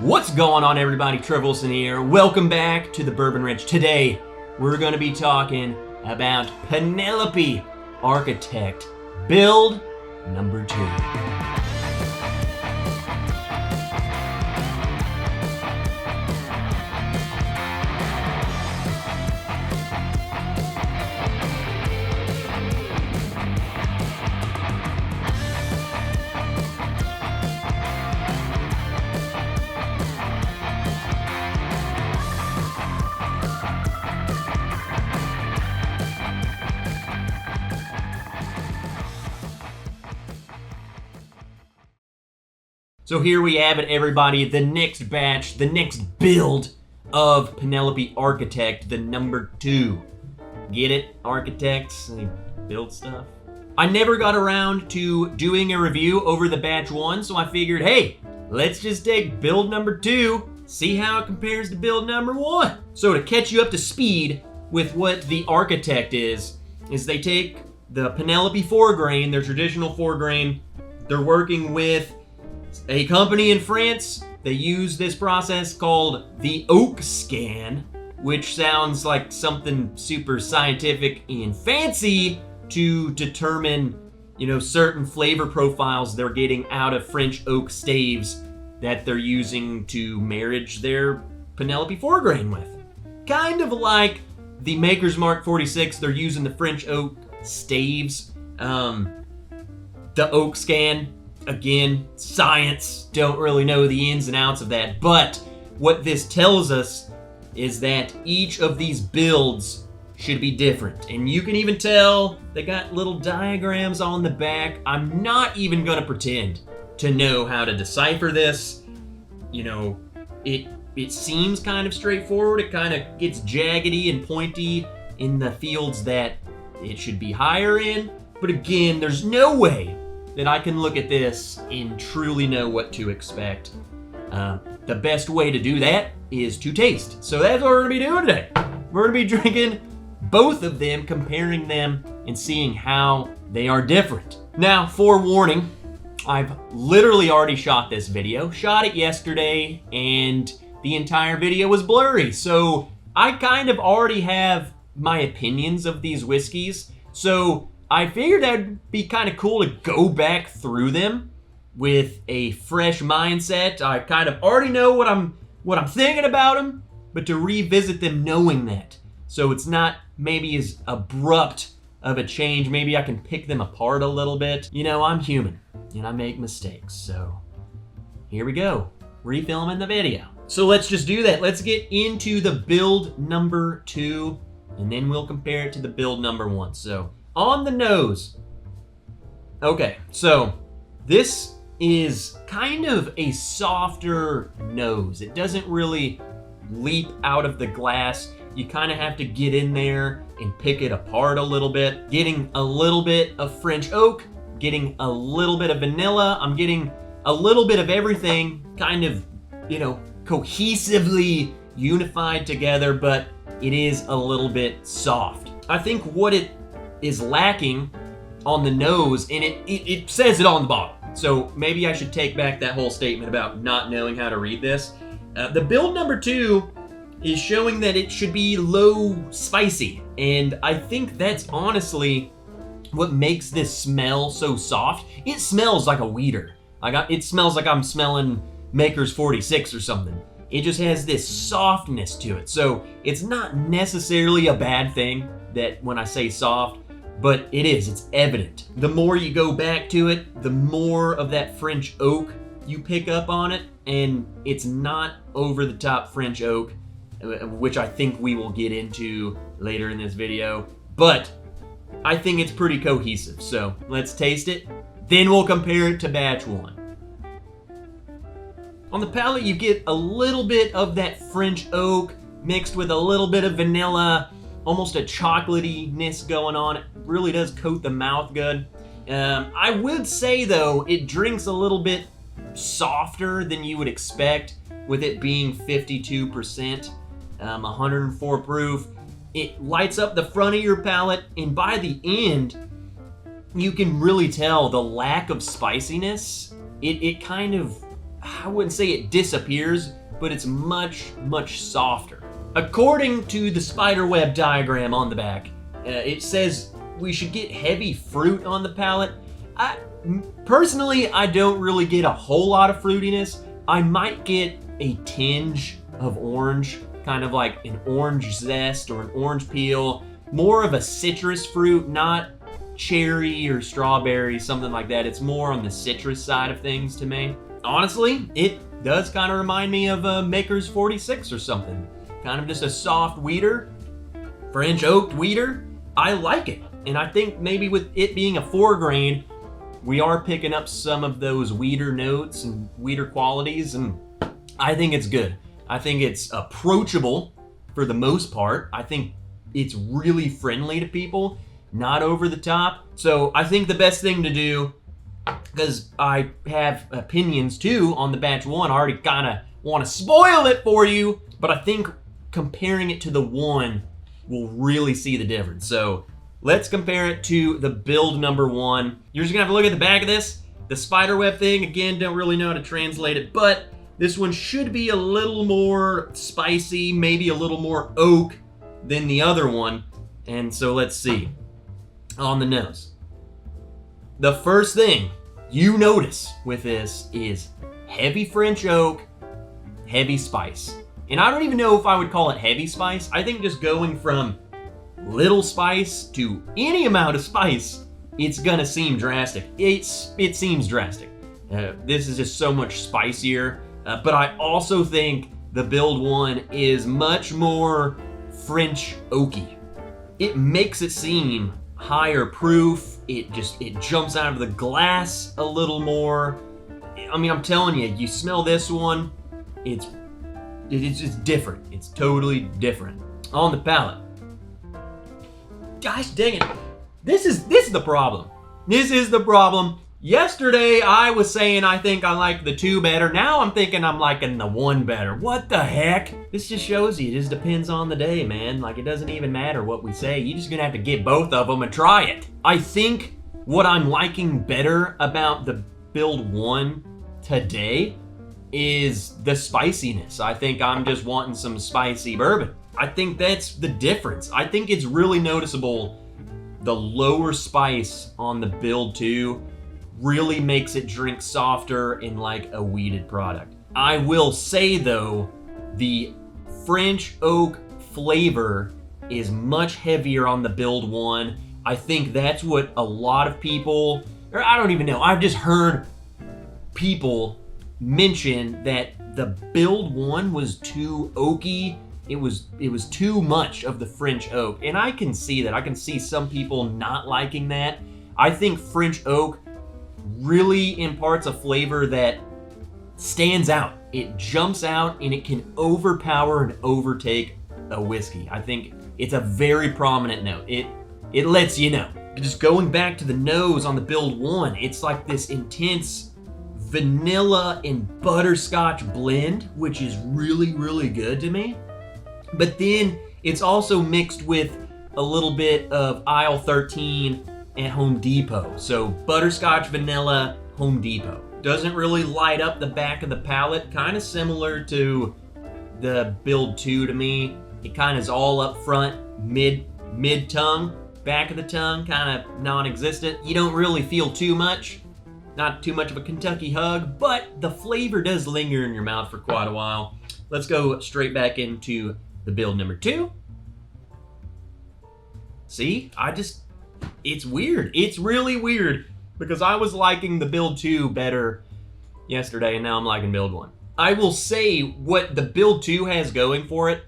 What's going on, everybody? Trevor Wilson here. Welcome back to the Bourbon Ranch. Today, we're going to be talking about Penelope Architect build number 2. So here we have it, everybody, the next batch, the next build of Penelope Architect, the number 2. Get it? Architects, they build stuff. I never got around to doing a review over the batch 1, so I figured, hey, let's just take build number 2, see how it compares to build number 1. So to catch you up to speed with what the Architect is they take the Penelope 4-grain, their traditional 4-grain, they're working with a company in France. They use this process called the oak scan, which sounds like something super scientific and fancy to determine, certain flavor profiles they're getting out of French oak staves that they're using to marriage their Penelope 4-grain with. Kind of like the Maker's Mark 46, they're using the French oak staves. The oak scan, again, science, don't really know the ins and outs of that, but what this tells us is that each of these builds should be different. And you can even tell they got little diagrams on the back. I'm not even gonna pretend to know how to decipher this. It seems kind of straightforward. It kind of gets jaggedy and pointy in the fields that it should be higher in. But again, there's no way that I can look at this and truly know what to expect. The best way to do that is to taste. So that's what we're gonna be doing today. We're gonna be drinking both of them, comparing them, and seeing how they are different. Now, forewarning, I've literally already shot this video. Shot it yesterday, and the entire video was blurry. So I kind of already have my opinions of these whiskeys. So I figured that'd be kind of cool to go back through them with a fresh mindset. I kind of already know what I'm thinking about them, but to revisit them knowing that. So it's not maybe as abrupt of a change. Maybe I can pick them apart a little bit. I'm human and I make mistakes. So here we go, refilming the video. So let's just do that. Let's get into the build number 2 and then we'll compare it to the build number 1. So on the nose. Okay, so this is kind of a softer nose. It doesn't really leap out of the glass. You kind of have to get in there and pick it apart a little bit. Getting a little bit of French oak, getting a little bit of vanilla. I'm getting a little bit of everything kind of, cohesively unified together, but it is a little bit soft. I think what it is lacking on the nose, and it says it on the bottle, so maybe I should take back that whole statement about not knowing how to read this. The build number 2 is showing that it should be low spicy, and I think that's honestly what makes this smell so soft. It smells like a weeder. It smells like I'm smelling Maker's 46 or something. It just has this softness to it, so it's not necessarily a bad thing that when I say soft, but it is, it's evident. The more you go back to it, the more of that French oak you pick up on it, and it's not over the top French oak, which I think we will get into later in this video, but I think it's pretty cohesive. So let's taste it, then we'll compare it to batch 1. On the palate, you get a little bit of that French oak mixed with a little bit of vanilla, almost a chocolatiness going on. It really does coat the mouth good. I would say though, it drinks a little bit softer than you would expect with it being 52%, 104 proof. It lights up the front of your palate, and by the end, you can really tell the lack of spiciness. It kind of I wouldn't say it disappears, but it's much, much softer. According to the spiderweb diagram on the back, it says we should get heavy fruit on the palate. Personally, I don't really get a whole lot of fruitiness. I might get a tinge of orange, kind of like an orange zest or an orange peel, more of a citrus fruit, not cherry or strawberry, something like that. It's more on the citrus side of things to me. Honestly, it does kind of remind me of a Maker's 46 or something. Kind of just a soft wheater, French oaked wheater. I like it. And I think maybe with it being a 4-grain, we are picking up some of those wheater notes and wheater qualities, and I think it's good. I think it's approachable for the most part. I think it's really friendly to people, not over the top. So I think the best thing to do, because I have opinions too on the batch 1, I already kind of want to spoil it for you, but I think comparing it to the 1 will really see the difference. So let's compare it to the build number 1. You're just gonna have to look at the back of this. The spiderweb thing, again, don't really know how to translate it, but this one should be a little more spicy, maybe a little more oak than the other one. And so let's see. On the nose. The first thing you notice with this is heavy French oak, heavy spice. And I don't even know if I would call it heavy spice. I think just going from little spice to any amount of spice, it's gonna seem drastic. It seems drastic. This is just so much spicier. But I also think the build 1 is much more French oaky. It makes it seem higher proof. It jumps out of the glass a little more. I mean, I'm telling you, you smell this one, it's just different. It's totally different. On the palate. Gosh dang it. This is the problem. This is the problem. Yesterday, I was saying I think I like the 2 better. Now I'm thinking I'm liking the 1 better. What the heck? This just shows you, it just depends on the day, man. Like, it doesn't even matter what we say. You're just gonna have to get both of them and try it. I think what I'm liking better about the build 1 today is the spiciness. I think I'm just wanting some spicy bourbon. I think that's the difference. I think it's really noticeable. The lower spice on the build 2 really makes it drink softer in like a wheated product. I will say though, the French oak flavor is much heavier on the build 1. I think that's what a lot of people, or I don't even know, I've just heard people mention that the build 1 was too oaky. It was too much of the French oak, and I can see that. I can see some people not liking that. I think French oak really imparts a flavor that stands out. It jumps out and it can overpower and overtake a whiskey. I think it's a very prominent note. It lets you know. Just going back to the nose on the build 1, it's like this intense vanilla and butterscotch blend, which is really, really good to me. But then it's also mixed with a little bit of aisle 13 at Home Depot. So butterscotch, vanilla, Home Depot. Doesn't really light up the back of the palate. Kind of similar to the build 2 to me. It kind of is all up front, mid-tongue. Back of the tongue, kind of non-existent. You don't really feel too much. Not too much of a Kentucky hug, but the flavor does linger in your mouth for quite a while. Let's go straight back into the build number 2. See, it's weird. It's really weird because I was liking the build 2 better yesterday and now I'm liking build 1. I will say what the build 2 has going for it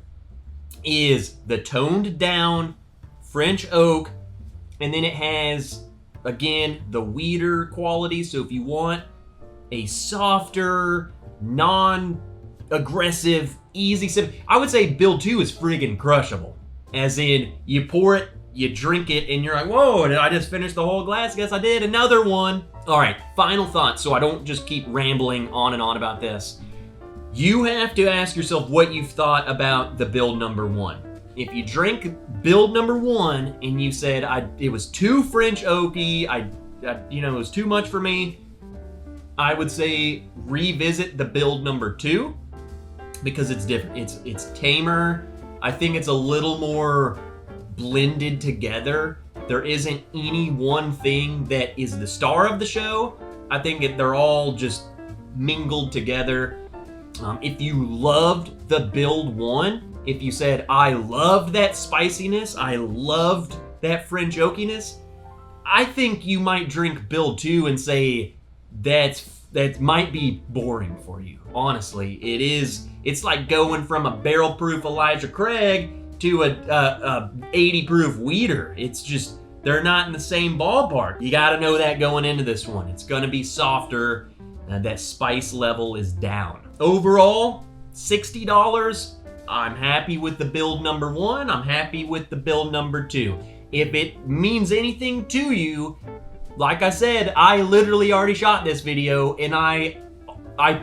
is the toned down French oak, and then it has, again, the wheater quality. So if you want a softer, non-aggressive, easy sip, I would say build 2 is friggin' crushable. As in, you pour it, you drink it, and you're like, whoa, did I just finish the whole glass? Guess I did. Another one. All right, final thoughts, so I don't just keep rambling on and on about this. You have to ask yourself what you've thought about the build number 1. If you drink build number 1 and you said it was too French oaky, it was too much for me, I would say revisit the build number 2 because it's different. It's tamer. I think it's a little more blended together. There isn't any one thing that is the star of the show. I think they're all just mingled together. If you loved the build 1, if you said, I loved that spiciness, I loved that French oakiness, I think you might drink build 2 and say, that might be boring for you. Honestly, it is. It's like going from a barrel proof Elijah Craig to a 80 proof Weeder. It's just, they're not in the same ballpark. You got to know that going into this one. It's going to be softer. That spice level is down. Overall, $60. I'm happy with the build number 1. I'm happy with the build number 2. If it means anything to you, like I said, I literally already shot this video and I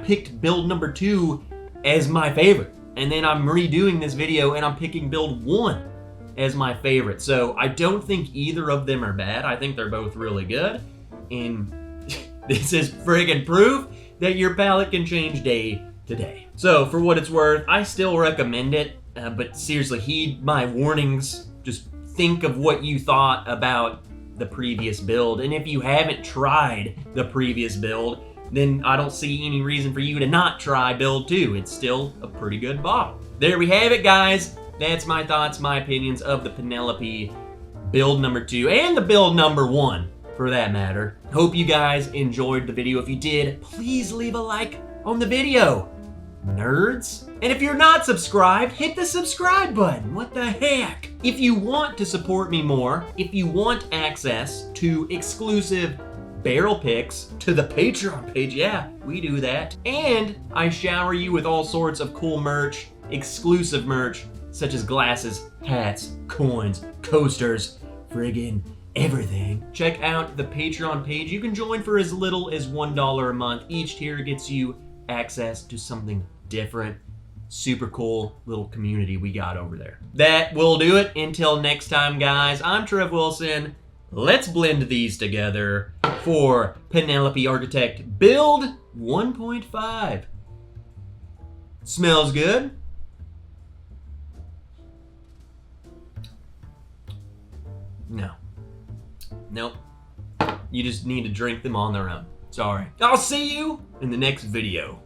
picked build number 2 as my favorite. And then I'm redoing this video and I'm picking build 1 as my favorite. So I don't think either of them are bad. I think they're both really good. And this is friggin' proof that your palate can change day to day. So for what it's worth, I still recommend it. But seriously, heed my warnings. Just think of what you thought about the previous build. And if you haven't tried the previous build, then I don't see any reason for you to not try build 2. It's still a pretty good bottle. There we have it, guys. That's my thoughts, my opinions of the Penelope build number 2 and the build number 1 for that matter. Hope you guys enjoyed the video. If you did, please leave a like on the video, nerds. And if you're not subscribed, hit the subscribe button. What the heck? If you want to support me more, if you want access to exclusive barrel picks to the Patreon page, yeah, we do that. And I shower you with all sorts of cool merch, exclusive merch, such as glasses, hats, coins, coasters, friggin' everything. Check out the Patreon page. You can join for as little as $1 a month. Each tier gets you access to something different. Super cool little community we got over there. That will do it. Until next time, guys, I'm Trev Wilson. Let's blend these together for Penelope Architect Build 1.5. Smells good. No. Nope. You just need to drink them on their own. Sorry. I'll see you in the next video.